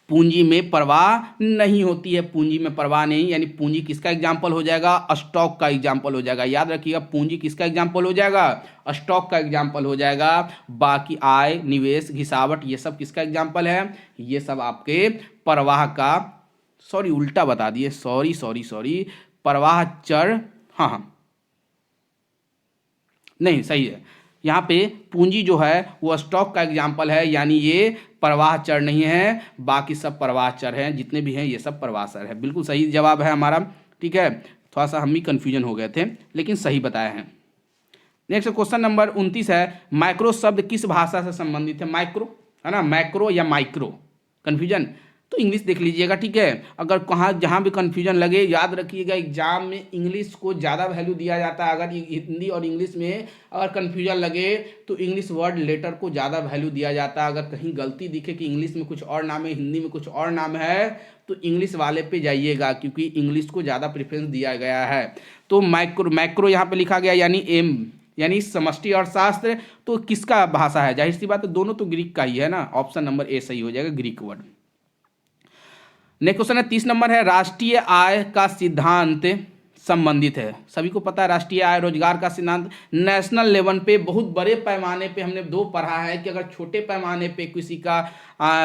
पूंजी में प्रवाह नहीं होती है। पूंजी में प्रवाह नहीं, यानी पूंजी किसका एग्जाम्पल हो जाएगा, स्टॉक का एग्जाम्पल हो जाएगा। याद रखिएगा पूंजी किसका एग्जाम्पल हो जाएगा, स्टॉक का एग्जाम्पल हो जाएगा। बाकी आय, निवेश, घिसावट, ये सब किसका एग्जाम्पल है, ये सब आपके प्रवाह का, सॉरी उल्टा बता दिए, सॉरी प्रवाह चर, हाँ नहीं सही है। यहाँ पे पूंजी जो है वो स्टॉक का एग्जाम्पल है, यानी ये प्रवाह चर नहीं है, बाकी सब प्रवाह चर हैं, जितने भी हैं ये सब प्रवाह चर है। बिल्कुल सही जवाब है हमारा, ठीक है। थोड़ा सा हम भी कन्फ्यूजन हो गए थे, लेकिन सही बताए हैं। नेक्स्ट क्वेश्चन नंबर 29 है, माइक्रो शब्द किस भाषा से संबंधित है। माइक्रो है ना, मैक्रो या माइक्रो, कन्फ्यूजन तो इंग्लिश देख लीजिएगा, ठीक है। अगर कहाँ जहाँ भी कन्फ्यूजन लगे, याद रखिएगा एग्जाम में इंग्लिश को ज़्यादा वैल्यू दिया जाता है। अगर हिंदी और इंग्लिश में अगर कन्फ्यूजन लगे तो इंग्लिश वर्ड लेटर को ज़्यादा वैल्यू दिया जाता है। अगर कहीं गलती दिखे कि इंग्लिश में कुछ और नाम है, हिंदी में कुछ और नाम है, तो इंग्लिश वाले पे जाइएगा, क्योंकि इंग्लिश को ज़्यादा प्रेफरेंस दिया गया है। तो मैक्रो यहाँ पे लिखा गया, यानी एम, यानी समष्टि अर्थशास्त्र। तो किसका भाषा है, जाहिर सी बात है दोनों तो ग्रीक का ही है ना। ऑप्शन नंबर ए सही हो जाएगा, ग्रीक वर्ड। नेक्स्ट क्वेश्चन है 30 नंबर है, राष्ट्रीय आय का सिद्धांत संबंधित है। सभी को पता है राष्ट्रीय आय रोजगार का सिद्धांत नेशनल लेवल पे, बहुत बड़े पैमाने पे हमने दो पढ़ा है कि अगर छोटे पैमाने पे किसी का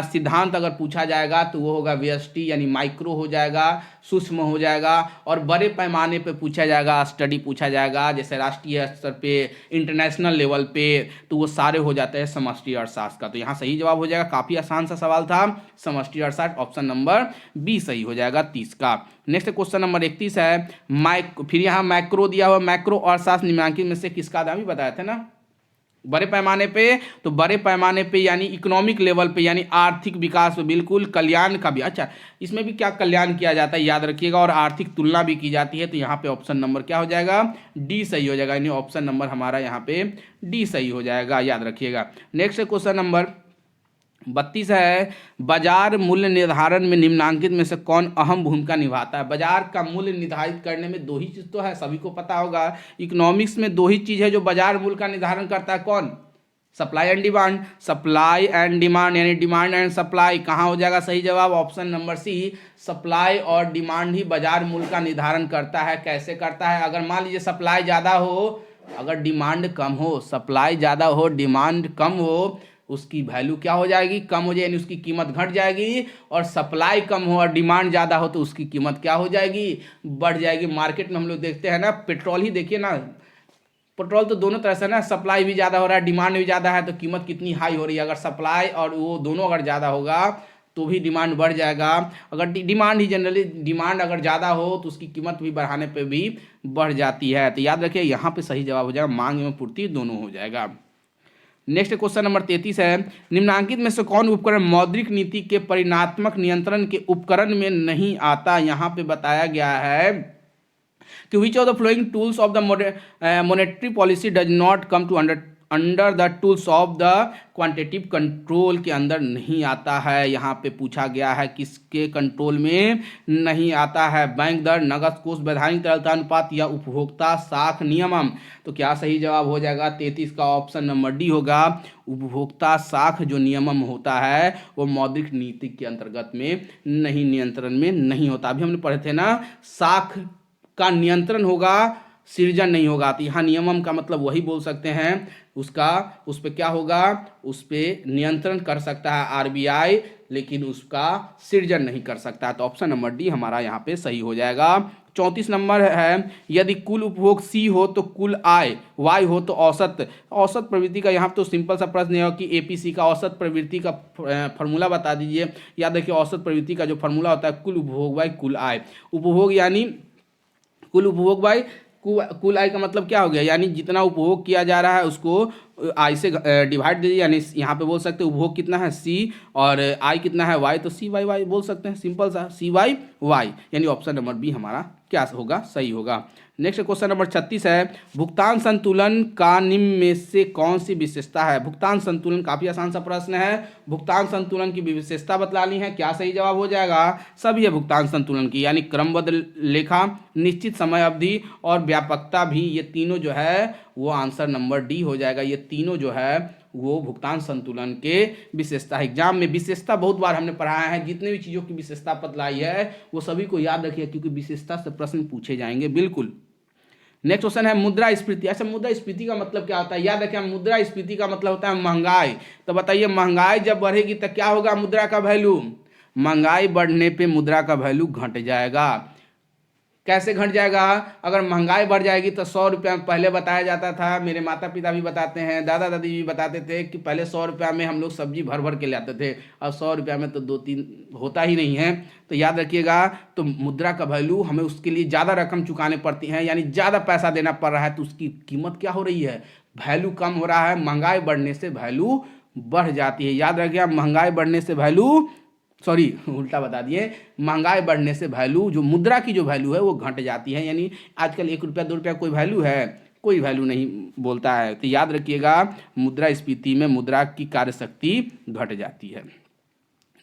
सिद्धांत अगर पूछा जाएगा तो वो होगा व्यष्टि, यानी माइक्रो हो जाएगा, सूक्ष्म हो जाएगा। और बड़े पैमाने पे पूछा जाएगा, स्टडी पूछा जाएगा, जैसे राष्ट्रीय स्तर पे, इंटरनेशनल लेवल पे, तो वो सारे हो जाते हैं समष्टि अर्थशास्त्र का। तो यहाँ सही जवाब हो जाएगा, काफ़ी आसान सा सवाल था, समष्टि अर्थशास्त्र, ऑप्शन नंबर बी सही हो जाएगा 30 का। नेक्स्ट क्वेश्चन नंबर 31 है, फिर यहाँ मैक्रो दिया हुआ, मैक्रो अर्थशास्त्र निम्नलिखित में से किसका, अभी बताया था ना, बड़े पैमाने पे। तो बड़े पैमाने पे यानी इकोनॉमिक लेवल पे, यानी आर्थिक विकास पे, बिल्कुल कल्याण का भी। अच्छा, इसमें भी क्या कल्याण किया जाता है याद रखिएगा, और आर्थिक तुलना भी की जाती है। तो यहाँ पे ऑप्शन नंबर क्या हो जाएगा, डी सही हो जाएगा, यानी ऑप्शन नंबर हमारा यहाँ पे डी सही हो जाएगा, याद रखिएगा। नेक्स्ट क्वेश्चन नंबर 32 है, बाजार मूल्य निर्धारण में निम्नलिखित में से कौन अहम भूमिका निभाता है। बाजार का मूल्य निर्धारित करने में दो ही चीज़ तो है, सभी को पता होगा, इकोनॉमिक्स में दो ही चीज़ है जो बाजार मूल्य का निर्धारण करता है। कौन, supply and demand, supply and demand यानी डिमांड एंड सप्लाई कहाँ हो जाएगा सही जवाब ऑप्शन नंबर सी। सप्लाई और डिमांड ही बाजार मूल्य का निर्धारण करता है। कैसे करता है? अगर मान लीजिए सप्लाई ज़्यादा हो, अगर डिमांड कम हो, सप्लाई ज़्यादा हो डिमांड कम हो, उसकी वैल्यू क्या हो जाएगी? कम हो जाएगी, यानी उसकी कीमत घट जाएगी। और सप्लाई कम हो और डिमांड ज़्यादा हो तो उसकी कीमत क्या हो जाएगी? बढ़ जाएगी। मार्केट में हम लोग देखते हैं ना, पेट्रोल ही देखिए ना, पेट्रोल तो दोनों तरह से ना, सप्लाई भी ज़्यादा हो रहा है डिमांड भी ज़्यादा है तो कीमत कितनी हाई हो रही है। अगर सप्लाई और वो दोनों अगर ज़्यादा होगा तो भी डिमांड बढ़ जाएगा। अगर डिमांड ही जनरली डिमांड अगर ज़्यादा हो तो उसकी कीमत भी बढ़ाने पे भी बढ़ जाती है। तो याद रखिए यहाँ पे सही जवाब हो जाएगा मांग एवं पूर्ति दोनों हो जाएगा। नेक्स्ट क्वेश्चन नंबर 33 है, निम्नांकित में से कौन उपकरण मौद्रिक नीति के परिणात्मक नियंत्रण के उपकरण में नहीं आता? यहाँ पे बताया गया है कि which of the following tools of the monetary policy does not come to under the tools of the quantitative control के अंदर नहीं आता है। यहाँ पे पूछा गया है किसके कंट्रोल में नहीं आता है? बैंक दर, नगद कोष, वैधानिक तरलता अनुपात या उपभोक्ता साख नियमम। तो क्या सही जवाब हो जाएगा? 33 का ऑप्शन नंबर डी होगा। उपभोक्ता साख जो नियमम होता है वो मौद्रिक नीति के अंतर्गत में नहीं, नियंत्रण में नहीं होता। अभी हमने पढ़े थे ना, साख का नियंत्रण होगा, सृजन नहीं होगा। तो यहाँ नियमम का मतलब वही बोल सकते हैं, उसका उस पर क्या होगा? उस पर नियंत्रण कर सकता है आरबीआई, लेकिन उसका सृजन नहीं कर सकता। तो ऑप्शन नंबर डी हमारा यहाँ पे सही हो जाएगा। 34 नंबर है, यदि कुल उपभोग सी हो तो कुल आय वाई हो तो औसत। औसत प्रवृत्ति का यहाँ तो सिंपल सा प्रश्न है कि एपीसी का औसत प्रवृत्ति का फॉर्मूला बता दीजिए। याद रखिए औसत प्रवृत्ति का जो फॉर्मूला होता है कुल उपभोग बाई कुल आय। उपभोग यानी कुल उपभोग बाई कुल आय का मतलब क्या हो गया? यानी जितना उपभोग किया जा रहा है उसको आय से डिवाइड दीजिए। यानी यहाँ पे बोल सकते हैं उपभोग कितना है सी और आय कितना है वाई, तो सी वाई वाई बोल सकते हैं, सिंपल सा सी वाई वाई। यानी ऑप्शन नंबर बी हमारा क्या होगा? सही होगा। नेक्स्ट क्वेश्चन नंबर 36 है, भुगतान संतुलन का निम्न में से कौन सी विशेषता है? भुगतान संतुलन काफी आसान सा प्रश्न है। भुगतान संतुलन की विशेषता बतलानी है। क्या सही जवाब हो जाएगा? सभी है भुगतान संतुलन की, यानी क्रमबद्ध लेखा, निश्चित समय अवधि और व्यापकता भी, ये तीनों जो है वो आंसर नंबर डी हो जाएगा। ये तीनों जो है वो भुगतान संतुलन के विशेषता। एग्जाम में विशेषता बहुत बार हमने पढ़ाया है, जितने भी चीज़ों की विशेषता बतलाई है वो सभी को याद रखिए क्योंकि विशेषता से प्रश्न पूछे जाएंगे बिल्कुल। नेक्स्ट क्वेश्चन है मुद्रास्फीति। अच्छा, मुद्रास्फीति का मतलब क्या होता है? याद रखें, मुद्रास्फीति का मतलब होता है महंगाई। तो बताइए महंगाई जब बढ़ेगी तो क्या होगा मुद्रा का वैल्यू? महंगाई बढ़ने पे मुद्रा का वैल्यू घट जाएगा। कैसे घट जाएगा? अगर महंगाई बढ़ जाएगी तो 100 रुपया पहले बताया जाता था, मेरे माता पिता भी बताते हैं, दादा दादी भी बताते थे कि पहले 100 रुपया में हम लोग सब्जी भर भर के लाते थे, अब 100 रुपया में तो 2-3 होता ही नहीं है। तो याद रखिएगा, तो मुद्रा का वैल्यू हमें उसके लिए ज़्यादा रकम चुकाने पड़ती है, यानी ज़्यादा पैसा देना पड़ रहा है, तो उसकी कीमत क्या हो रही है? वैल्यू कम हो रहा है। महंगाई बढ़ने से वैल्यू बढ़ जाती है। याद रखिएगा, महंगाई बढ़ने से वैल्यू, सॉरी उल्टा बता दिए, महंगाई बढ़ने से वैल्यू, जो मुद्रा की जो वैल्यू है वो घट जाती है। यानी आजकल 1 रुपया 2 रुपया कोई वैल्यू है? कोई वैल्यू नहीं बोलता है। तो याद रखिएगा, मुद्रास्फीति में मुद्रा की कार्यशक्ति घट जाती है।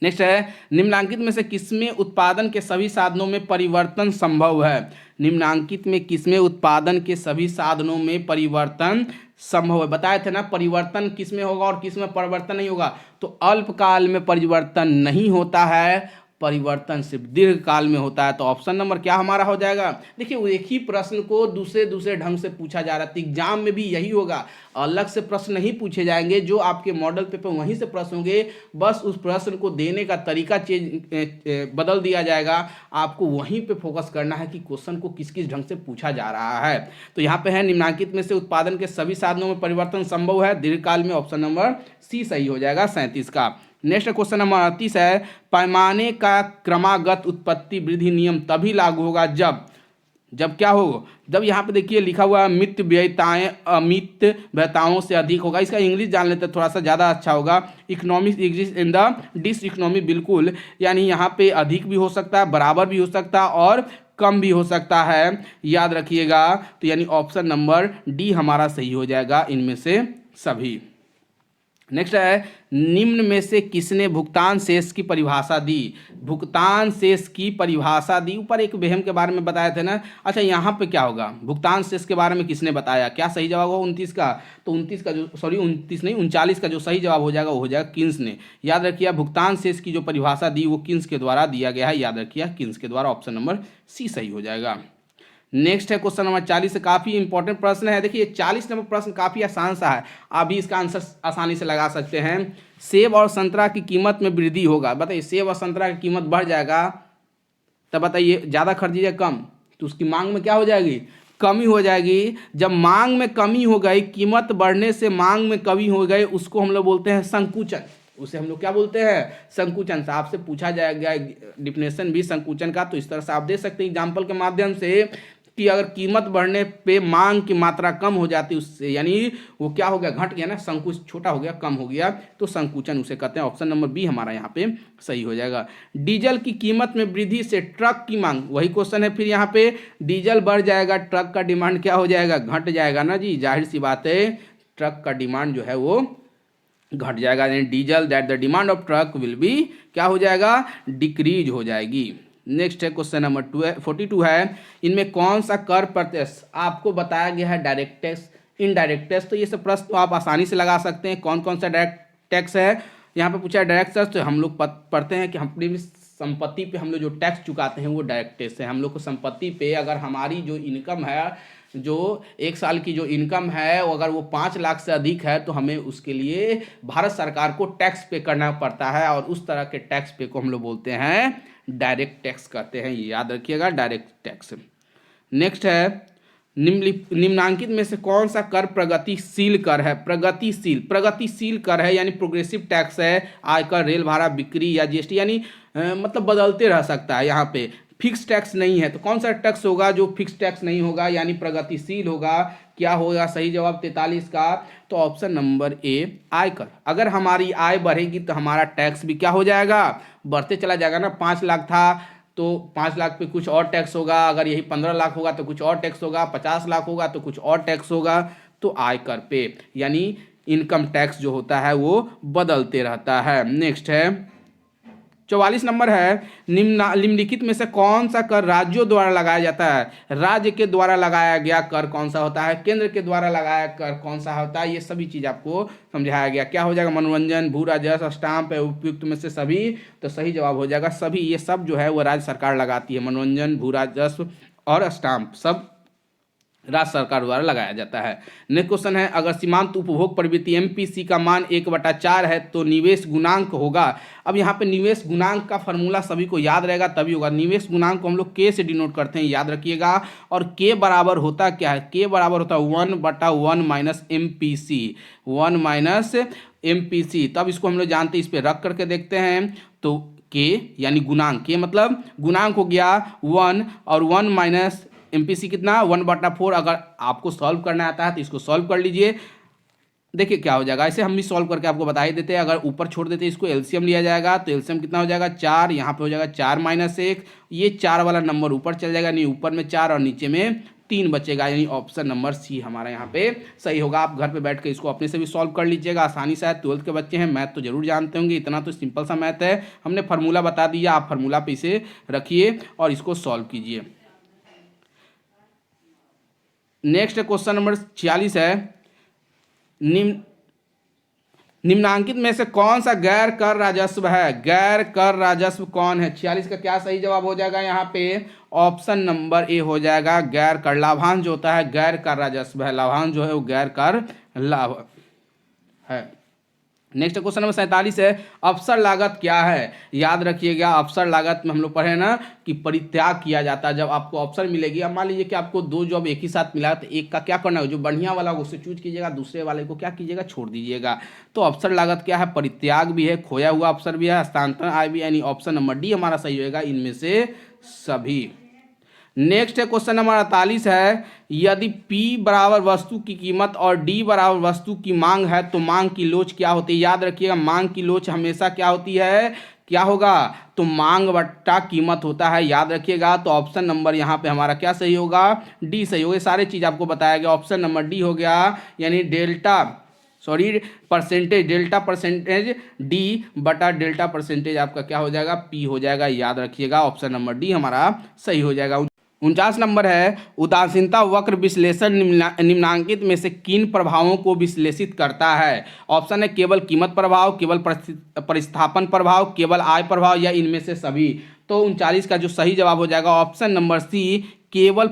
नेक्स्ट है, निम्नांकित में से किसमें उत्पादन के सभी साधनों में परिवर्तन संभव है? निम्नांकित में किसमें उत्पादन के सभी साधनों में परिवर्तन संभव है? बताए थे ना, परिवर्तन किसमें होगा और किसमें परिवर्तन नहीं होगा। तो अल्पकाल में परिवर्तन नहीं होता है, परिवर्तन सिर्फ दीर्घ काल में होता है। तो ऑप्शन नंबर क्या हमारा हो जाएगा? देखिए, एक ही प्रश्न को दूसरे दूसरे ढंग से पूछा जा रहा है, तो एग्जाम में भी यही होगा। अलग से प्रश्न नहीं पूछे जाएंगे, जो आपके मॉडल पेपर वहीं से प्रश्न होंगे, बस उस प्रश्न को देने का तरीका बदल दिया जाएगा। आपको वहीं पे फोकस करना है कि क्वेश्चन को किस किस ढंग से पूछा जा रहा है। तो यहाँ पे है, निम्नांकित में से उत्पादन के सभी साधनों में परिवर्तन संभव है दीर्घकाल में। ऑप्शन नंबर सी सही हो जाएगा 37 का। नेक्स्ट क्वेश्चन नंबर 38 है, पैमाने का क्रमागत उत्पत्ति वृद्धि नियम तभी लागू होगा जब क्या हो? जब यहाँ पे देखिए लिखा हुआ है मित व्ययताएं अमित व्ययताओं से अधिक होगा। इसका इंग्लिश जान लेते थोड़ा सा ज़्यादा अच्छा होगा। Economics exist in the this economy, बिल्कुल, यानी यहाँ पे अधिक भी हो सकता है, बराबर भी हो सकता है और कम भी हो सकता है। याद रखिएगा, तो यानी ऑप्शन नंबर डी हमारा सही हो जाएगा इनमें से सभी। नेक्स्ट है, निम्न में से किसने भुगतान शेष की परिभाषा दी? भुगतान शेष की परिभाषा दी, ऊपर एक वहम के बारे में बताया था ना। अच्छा, यहाँ पे क्या होगा, भुगतान शेष के बारे में किसने बताया, क्या सही जवाब होगा 29 का? तो 29 का जो, सॉरी 29 नहीं 39 का जो सही जवाब हो जाएगा वो हो जाएगा किन्स ने। याद रखिए, भुगतान शेष की जो परिभाषा दी वो किन्स के द्वारा दिया गया है, याद रखिए किन्स के द्वारा, ऑप्शन नंबर सी सही हो जाएगा। नेक्स्ट है क्वेश्चन नंबर 40 से काफ़ी इंपॉर्टेंट प्रश्न है। देखिए 40 नंबर प्रश्न काफ़ी आसान सा है, आप भी इसका आंसर आसानी से लगा सकते हैं। सेब और संतरा की कीमत में वृद्धि होगा, बताइए सेब और संतरा की कीमत बढ़ जाएगा, तब बताइए ज़्यादा खरीदिए कम, तो उसकी मांग में क्या हो जाएगी, कमी हो जाएगी। जब मांग में कमी हो गई, कीमत बढ़ने से मांग में कमी हो गई, उसको हम लोग बोलते हैं संकुचन। उसे हम लोग क्या बोलते हैं, संकुचन। से आपसे पूछा जाएगा डिफिनेशन भी संकुचन का, तो इस तरह से आप दे सकते हैं एग्जाम्पल के माध्यम से कि अगर कीमत बढ़ने पे मांग की मात्रा कम हो जाती उससे, यानी वो क्या हो गया, घट गया ना, संकुच छोटा हो गया, कम हो गया, तो संकुचन उसे कहते हैं। ऑप्शन नंबर बी हमारा यहाँ पे सही हो जाएगा। डीजल की कीमत में वृद्धि से ट्रक की मांग, वही क्वेश्चन है फिर यहाँ पे, डीजल बढ़ जाएगा, ट्रक का डिमांड क्या हो जाएगा, घट जाएगा ना जी, जाहिर सी बात है ट्रक का डिमांड जो है वो घट जाएगा, यानी diesel that the demand of truck will be क्या हो जाएगा, डिक्रीज हो जाएगी। नेक्स्ट है क्वेश्चन नंबर 42 है, इनमें कौन सा कर प्रत्यक्ष आपको बताया गया है, डायरेक्ट टैक्स, इनडायरेक्ट टैक्स। तो ये सब प्रश्न तो आप आसानी से लगा सकते हैं, कौन कौन सा डायरेक्ट टैक्स है। यहाँ पे पूछा है डायरेक्ट टैक्स, तो हम लोग पढ़ते हैं कि अपनी संपत्ति पे हम लोग जो टैक्स चुकाते हैं वो डायरेक्ट टैक्स है। हम लोग को संपत्ति पे अगर हमारी जो इनकम है, जो एक साल की जो इनकम है, अगर वो 5 लाख से अधिक है, तो हमें उसके लिए भारत सरकार को टैक्स पे करना पड़ता है, और उस तरह के टैक्स पे को हम लोग बोलते हैं डायरेक्ट टैक्स कहते हैं, ये याद रखिएगा, डायरेक्ट टैक्स। नेक्स्ट है, निम्नांकित में से कौन सा कर प्रगतिशील कर है? प्रगतिशील कर है, यानी प्रोग्रेसिव टैक्स है। आयकर, रेल भाड़ा, बिक्री या जीएसटी, यानी मतलब बदलते रह सकता है। यहाँ पे फिक्स टैक्स नहीं है, तो कौन सा टैक्स होगा जो फिक्स टैक्स नहीं होगा, यानी प्रगतिशील होगा? क्या होगा सही जवाब 43 का? तो ऑप्शन नंबर ए आयकर। अगर हमारी आय बढ़ेगी तो हमारा टैक्स भी क्या हो जाएगा, बढ़ते चला जाएगा ना। 5 लाख था तो 5 लाख पे कुछ और टैक्स होगा, अगर यही 15 लाख होगा तो कुछ और टैक्स होगा, 50 लाख होगा तो कुछ और टैक्स होगा। तो आयकर पे यानी इनकम टैक्स जो होता है वो बदलते रहता है। नेक्स्ट है 44 नंबर है, निम्नलिखित में से कौन सा कर राज्यों द्वारा लगाया जाता है? राज्य के द्वारा लगाया गया कर कौन सा होता है, केंद्र के द्वारा लगाया कर कौन सा होता है, ये सभी चीज आपको समझाया गया। क्या हो जाएगा, मनोरंजन, भू राजस्व, स्टाम्प है, उपयुक्त में से सभी, तो सही जवाब हो जाएगा सभी। ये सब जो है वो राज्य सरकार लगाती है, मनोरंजन, भू राजस्व और स्टाम्प सब राज्य सरकार द्वारा लगाया जाता है। नेक्स्ट क्वेश्चन है, अगर सीमांत उपभोग प्रवृत्ति एमपीसी का मान 1/4 है तो निवेश गुणांक होगा। अब यहाँ पे निवेश गुणांक का फॉर्मूला सभी को याद रहेगा तभी होगा। निवेश गुणांक को हम लोग के से डिनोट करते हैं, याद रखिएगा। और के बराबर होता क्या है, के बराबर होता है 1/1 माइनस MPC, 1 माइनस MPC। तब इसको हम लोग जानते हैं, इस पर रख करके देखते हैं। तो के यानी गुणांक, के मतलब गुणांक हो गया 1, और 1 माइनस MPC कितना 1/4। अगर आपको सॉल्व करना आता है तो इसको सॉल्व कर लीजिए, देखिए क्या हो जाएगा। ऐसे हम भी सॉल्व करके आपको बता ही देते हैं। अगर ऊपर छोड़ देते हैं इसको एलसीएम लिया जाएगा, तो एलसीएम कितना हो जाएगा 4, यहाँ पे हो जाएगा 4 माइनस 1, ये 4 वाला नंबर ऊपर चल जाएगा, नहीं ऊपर में 4 और नीचे में 3 बचेगा, यानी ऑप्शन नंबर सी हमारा यहाँ पे सही होगा। आप घर पे बैठ के इसको अपने से भी सॉल्व कर लीजिएगा आसानी से। 12th के बच्चे हैं, मैथ तो जरूर जानते होंगे, इतना तो सिंपल सा मैथ है। हमने फार्मूला बता दिया, आप फार्मूला पे इसे रखिए और इसको सॉल्व कीजिए। नेक्स्ट क्वेश्चन नंबर 46 है, निम्नांकित में से कौन सा गैर कर राजस्व है? गैर कर राजस्व कौन है? 46 का क्या सही जवाब हो जाएगा यहाँ पे? ऑप्शन नंबर ए हो जाएगा गैर कर। लाभांश जो होता है गैर कर राजस्व है, लाभांश जो है वो गैर कर लाभ है। नेक्स्ट क्वेश्चन नंबर 47 है, अवसर लागत क्या है? याद रखिएगा, अवसर लागत में हम लोग पढ़े ना कि परित्याग किया जाता है। जब आपको अवसर मिलेगी, अब मान लीजिए कि आपको 2 जॉब एक ही साथ मिला, तो एक का क्या करना है, जो बढ़िया वाला उसे चूज कीजिएगा, दूसरे वाले को क्या कीजिएगा, छोड़ दीजिएगा। तो अवसर लागत क्या है? परित्याग भी है, खोया हुआ अवसर भी है, हस्तांतरण आय भी, यानी ऑप्शन नंबर डी हमारा सही होगा इनमें से सभी। नेक्स्ट है क्वेश्चन नंबर 48 है, यदि P बराबर वस्तु की कीमत और D बराबर वस्तु की मांग है तो मांग की लोच क्या होती है? याद रखिएगा, मांग की लोच हमेशा क्या होती है, क्या होगा, तो मांग बट्टा कीमत होता है, याद रखिएगा। तो ऑप्शन नंबर यहाँ पे हमारा क्या सही होगा, डी सही होगा। सारे चीज आपको बताया गया, ऑप्शन नंबर डी हो गया, यानी delta sorry percentage, delta percentage D बटा डेल्टा परसेंटेज आपका क्या हो जाएगा, पी हो जाएगा। याद रखिएगा ऑप्शन नंबर डी हमारा सही हो जाएगा। 49 नंबर है, उदासीनता वक्र विश्लेषण निम्नांकित में से किन प्रभावों को विश्लेषित करता है। ऑप्शन है केवल कीमत प्रभाव, केवल परिस्थापन प्रभाव, केवल आय प्रभाव या इनमें से सभी। तो 39 का जो सही जवाब हो जाएगा ऑप्शन नंबर सी, केवल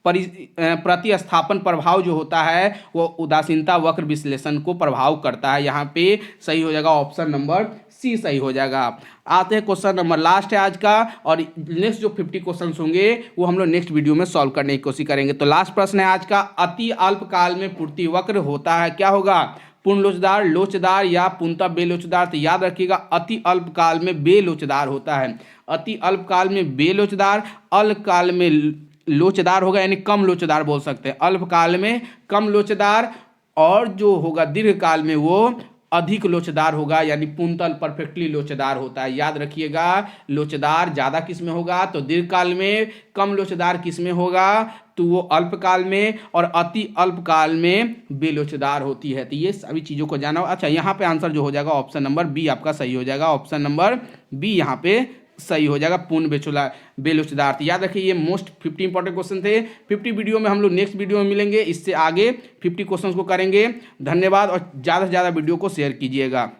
प्रतिस्थापन प्रभाव जो होता है वो उदासीनता वक्र विश्लेषण को प्रभाव करता है। यहाँ पे सही हो जाएगा ऑप्शन नंबर सी सही हो जाएगा। आते हैं क्वेश्चन नंबर लास्ट है आज का, और नेक्स्ट जो 50 क्वेश्चन होंगे वो हम लोग नेक्स्ट वीडियो में सॉल्व करने की कोशिश करेंगे। तो लास्ट प्रश्न है आज का, अति अल्पकाल में पूर्ति वक्र होता है, क्या होगा, पूर्ण लोचदार, लोचदार या पूर्णतः बेलोचदार। तो याद रखिएगा अति अल्पकाल में बेलोचदार होता है। अति अल्पकाल में बेलोचदार, अल्पकाल में लोचदार होगा, यानी कम लोचदार बोल सकते हैं। अल्पकाल में कम लोचदार, और जो होगा दीर्घकाल में वो अधिक लोचदार होगा, यानी पूर्णतः परफेक्टली लोचदार होता है। याद रखिएगा लोचदार ज़्यादा किस में होगा, तो दीर्घकाल में, कम लोचदार किस में होगा, तो वो अल्पकाल में, और अति अल्पकाल में बेलोचदार होती है। तो ये सभी चीज़ों को जाना। अच्छा, यहाँ पे आंसर जो हो जाएगा ऑप्शन नंबर बी आपका सही हो जाएगा। ऑप्शन नंबर बी यहाँ पे सही हो जाएगा, पूर्ण बेलोचदार। तो याद रखिए ये मोस्ट 50 इंपॉर्टेंट क्वेश्चन थे। 50 वीडियो में हम लोग नेक्स्ट वीडियो में मिलेंगे, इससे आगे 50 क्वेश्चंस को करेंगे। धन्यवाद, और ज़्यादा से ज़्यादा वीडियो को शेयर कीजिएगा।